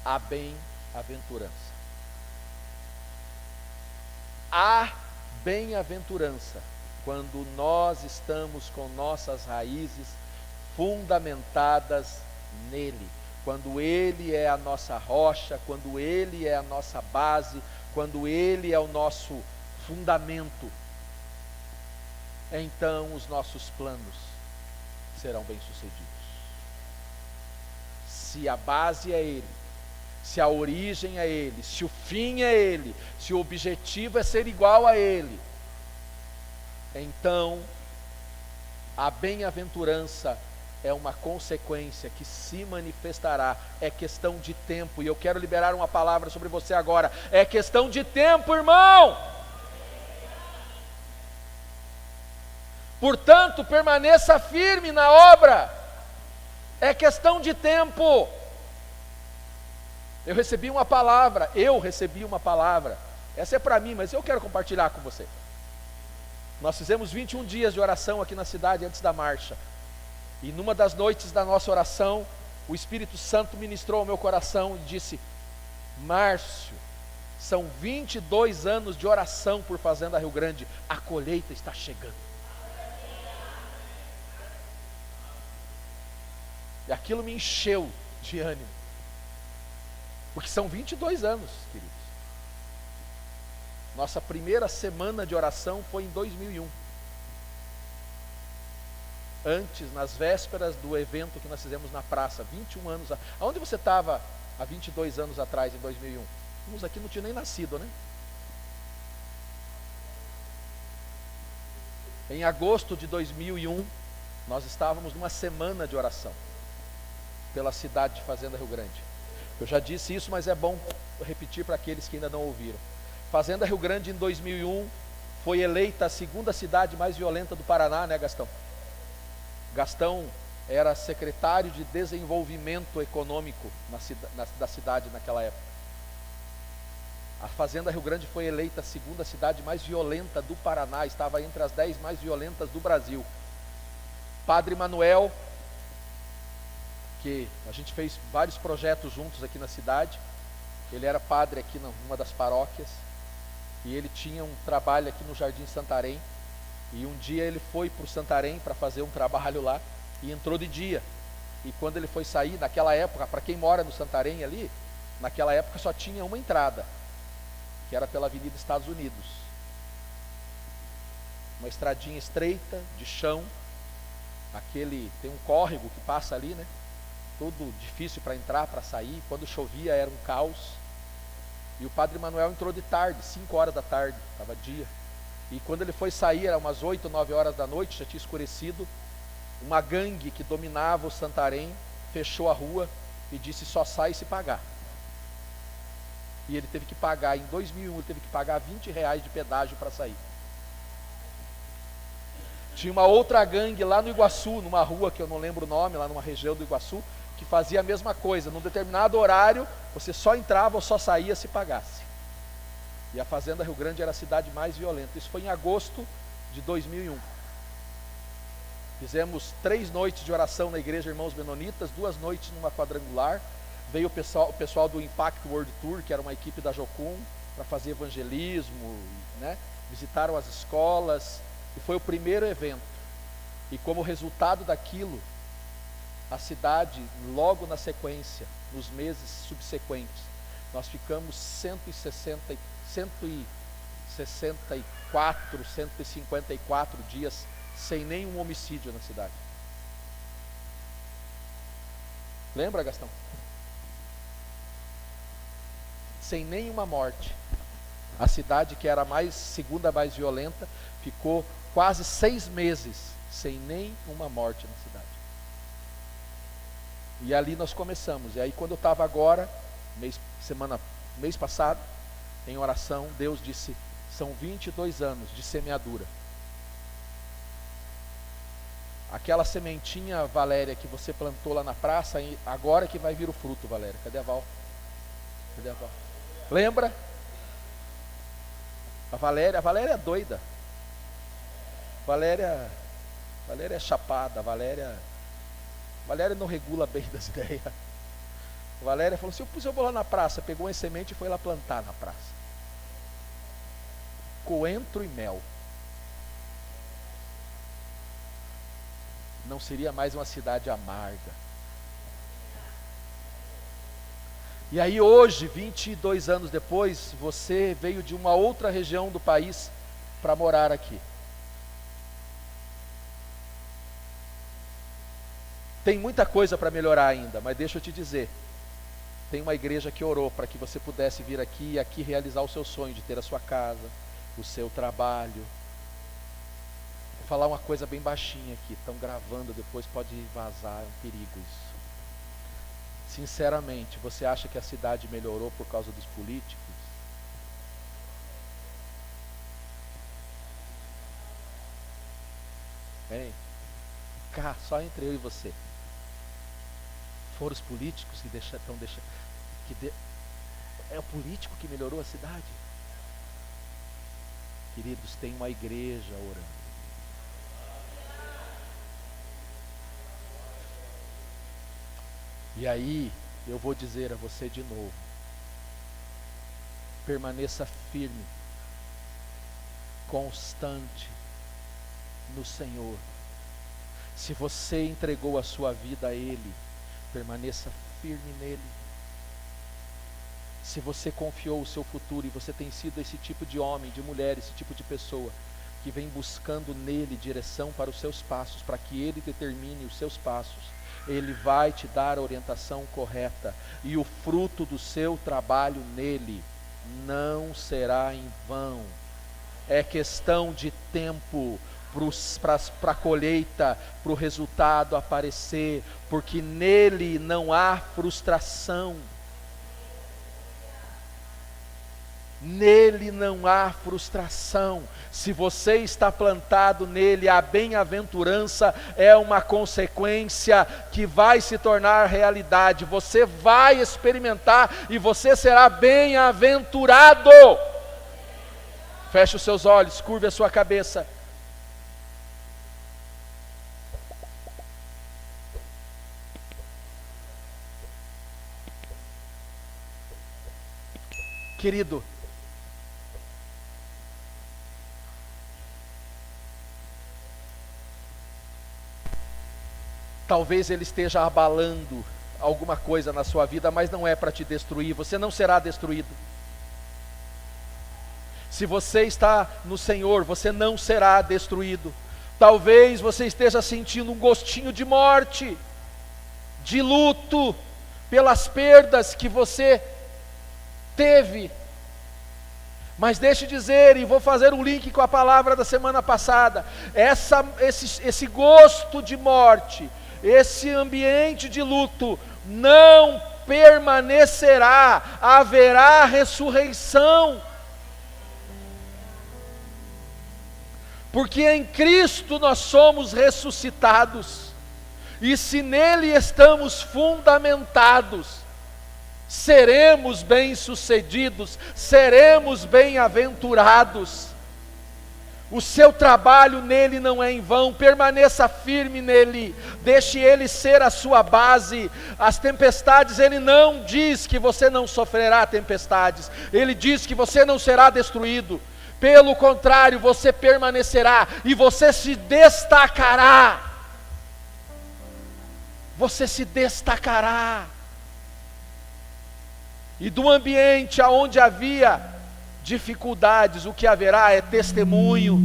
há bem-aventurança. Há bem-aventurança quando nós estamos com nossas raízes fundamentadas nele, quando ele é a nossa rocha, quando ele é a nossa base, quando ele é o nosso fundamento. então os nossos planos serão bem-sucedidos. Se a base é Ele, se a origem é Ele, se o fim é Ele, se o objetivo é ser igual a Ele, então a bem-aventurança é uma consequência que se manifestará. É questão de tempo, e eu quero liberar uma palavra sobre você agora. É questão de tempo, irmão. Portanto, permaneça firme na obra. É questão de tempo. Eu recebi uma palavra. Essa é para mim, mas eu quero compartilhar com você. Nós fizemos 21 dias de oração aqui na cidade antes da marcha. E numa das noites da nossa oração, o Espírito Santo ministrou ao meu coração e disse: Márcio, são 22 anos de oração por Fazenda Rio Grande, a colheita está chegando. E aquilo me encheu de ânimo, porque são 22 anos, queridos. Nossa primeira semana de oração foi em 2001. Antes, nas vésperas do evento que nós fizemos na praça, 21 anos. Aonde você estava há 22 anos atrás, em 2001? Uns aqui não tinham nem nascido, né? Em agosto de 2001, nós estávamos numa semana de oração pela cidade de Fazenda Rio Grande. Eu já disse isso, mas é bom repetir para aqueles que ainda não ouviram. Fazenda Rio Grande, em 2001, foi eleita a segunda cidade mais violenta do Paraná, né, Gastão? Gastão era secretário de desenvolvimento econômico da cidade naquela época. A Fazenda Rio Grande foi eleita a segunda cidade mais violenta do Paraná, estava entre as 10 mais violentas do Brasil. Padre Manuel, que a gente fez vários projetos juntos aqui na cidade, ele era padre aqui numa das paróquias, e ele tinha um trabalho aqui no Jardim Santarém. E um dia ele foi para o Santarém para fazer um trabalho lá e entrou de dia. E quando ele foi sair, naquela época, para quem mora no Santarém ali, naquela época só tinha uma entrada, que era pela Avenida Estados Unidos. Uma estradinha estreita, de chão, tem um córrego que passa ali, né? Tudo difícil para entrar, para sair. Quando chovia era um caos. E o Padre Manuel entrou de tarde, 5 horas da tarde, estava dia. E quando ele foi sair, era umas 8, 9 horas da noite, já tinha escurecido. Uma gangue que dominava o Santarém fechou a rua e disse: só sai se pagar. E ele teve que pagar, em 2001, ele teve que pagar R$20 de pedágio para sair. Tinha uma outra gangue lá no Iguaçu, numa rua que eu não lembro o nome, lá numa região do Iguaçu, que fazia a mesma coisa. Num determinado horário, você só entrava ou só saía se pagasse. E a Fazenda Rio Grande era a cidade mais violenta. Isso foi em agosto de 2001. Fizemos 3 noites de oração na igreja Irmãos Menonitas, 2 noites numa quadrangular. Veio o pessoal do Impact World Tour, que era uma equipe da Jocum, para fazer evangelismo, né? Visitaram as escolas, e foi o primeiro evento. E como resultado daquilo, a cidade, logo na sequência, nos meses subsequentes, nós ficamos 154 dias sem nenhum homicídio na cidade. Lembra, Gastão? Sem nenhuma morte. A cidade, que era a segunda mais violenta, ficou quase 6 meses sem nenhuma morte na cidade. E ali nós começamos. E aí, quando eu estava agora, mês passado, em oração, Deus disse: são 22 anos de semeadura. Aquela sementinha, Valéria, que você plantou lá na praça, agora que vai vir o fruto, Valéria. Cadê a Val? Lembra? A Valéria é doida. Valéria é chapada. Valéria não regula bem das ideias. A Valéria falou assim: eu vou lá na praça. Pegou uma semente e foi lá plantar na praça. Coentro e mel. Não seria mais uma cidade amarga. E aí hoje, 22 anos depois, você veio de uma outra região do país para morar aqui. Tem muita coisa para melhorar ainda, mas deixa eu te dizer, tem uma igreja que orou para que você pudesse vir aqui e aqui realizar o seu sonho de ter a sua casa, o seu trabalho. Vou falar uma coisa bem baixinha aqui, estão gravando, depois pode vazar, é um perigo isso. Sinceramente, você acha que a cidade melhorou por causa dos políticos? Hein? Cá, só entre eu e você. Foram os políticos que estão deixando. É o político que melhorou a cidade? Queridos, tem uma igreja orando. E aí, eu vou dizer a você de novo: permaneça firme, constante no Senhor. Se você entregou a sua vida a Ele, permaneça firme nele. Se você confiou o seu futuro e você tem sido esse tipo de homem, de mulher, esse tipo de pessoa que vem buscando nele direção para os seus passos, para que ele determine os seus passos, ele vai te dar a orientação correta, e o fruto do seu trabalho nele não será em vão. É questão de tempo para a colheita, para o resultado aparecer, porque nele não há frustração. Nele não há frustração. Se você está plantado nele, a bem-aventurança é uma consequência que vai se tornar realidade. Você vai experimentar e você será bem-aventurado. Feche os seus olhos, curve a sua cabeça. Querido, talvez ele esteja abalando alguma coisa na sua vida, mas não é para te destruir. Você não será destruído. Se você está no Senhor, você não será destruído. Talvez você esteja sentindo um gostinho de morte, de luto, pelas perdas que você teve. Mas deixe dizer, e vou fazer um link com a palavra da semana passada, esse gosto de morte, esse ambiente de luto não permanecerá, haverá ressurreição. Porque em Cristo nós somos ressuscitados, e se nele estamos fundamentados, seremos bem-sucedidos, seremos bem-aventurados. O seu trabalho nele não é em vão, permaneça firme nele, deixe ele ser a sua base. As tempestades, ele não diz que você não sofrerá tempestades, ele diz que você não será destruído. Pelo contrário, você permanecerá e você se destacará. Você se destacará. E do ambiente onde havia dificuldades, o que haverá é testemunho.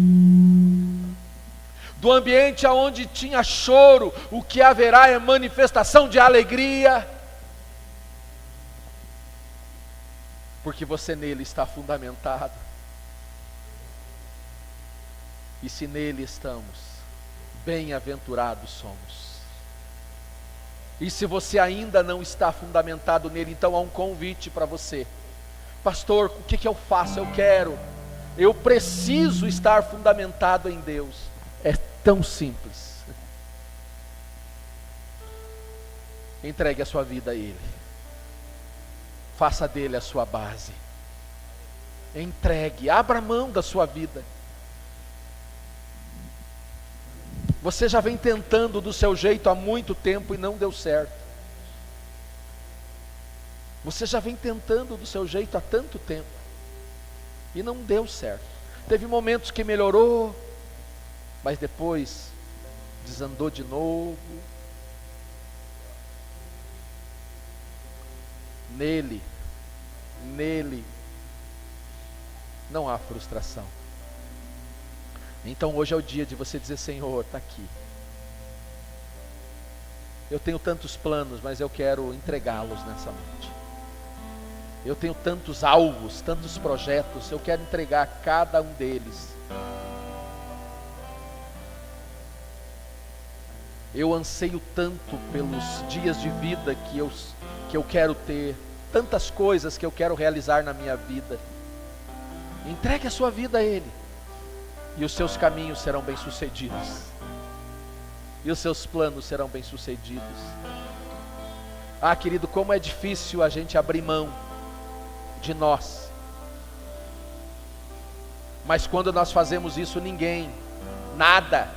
Do ambiente onde tinha choro, o que haverá é manifestação de alegria. Porque você nele está fundamentado. E se nele estamos, bem-aventurados somos. E se você ainda não está fundamentado nele, então há um convite para você. Pastor, o que eu faço? Eu preciso estar fundamentado em Deus. É tão simples. Entregue a sua vida a Ele. Faça dele a sua base. Entregue, abra mão da sua vida. Você já vem tentando do seu jeito há muito tempo e não deu certo. Você já vem tentando do seu jeito há tanto tempo e não deu certo. Teve momentos que melhorou, mas depois desandou de novo. Nele não há frustração. Então hoje é o dia de você dizer: Senhor, está aqui. Eu tenho tantos planos, mas eu quero entregá-los nessa noite. Eu tenho tantos alvos, tantos projetos, eu quero entregar cada um deles. Eu anseio tanto pelos dias de vida que eu quero ter, tantas coisas que eu quero realizar na minha vida. Entregue a sua vida a Ele, e os seus caminhos serão bem-sucedidos, e os seus planos serão bem-sucedidos. Ah, querido, como é difícil a gente abrir mão de nós, mas quando nós fazemos isso, ninguém, nada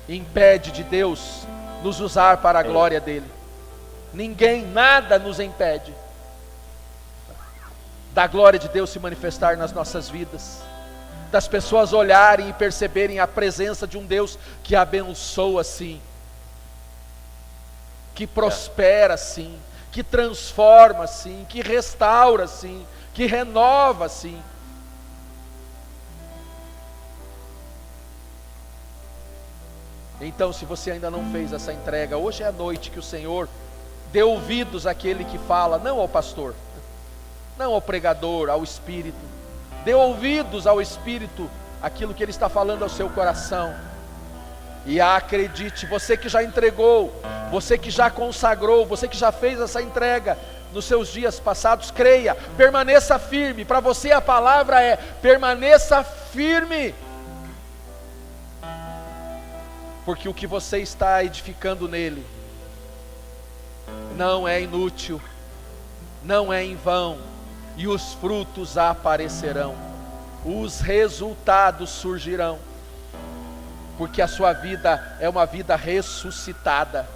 impede de Deus nos usar para a glória dele. Ninguém, nada nos impede da glória de Deus se manifestar nas nossas vidas, das pessoas olharem e perceberem a presença de um Deus que abençoa assim, que prospera assim, que transforma assim, que restaura assim, que renova assim. Então, se você ainda não fez essa entrega, hoje é a noite que o Senhor dê ouvidos àquele que fala, não ao pastor, não ao pregador, ao Espírito. Dê ouvidos ao Espírito, aquilo que Ele está falando ao seu coração. E acredite, você que já entregou, você que já consagrou, você que já fez essa entrega nos seus dias passados, creia, permaneça firme. Para você a palavra é: permaneça firme. Porque o que você está edificando nele não é inútil, não é em vão, e os frutos aparecerão, os resultados surgirão, porque a sua vida é uma vida ressuscitada.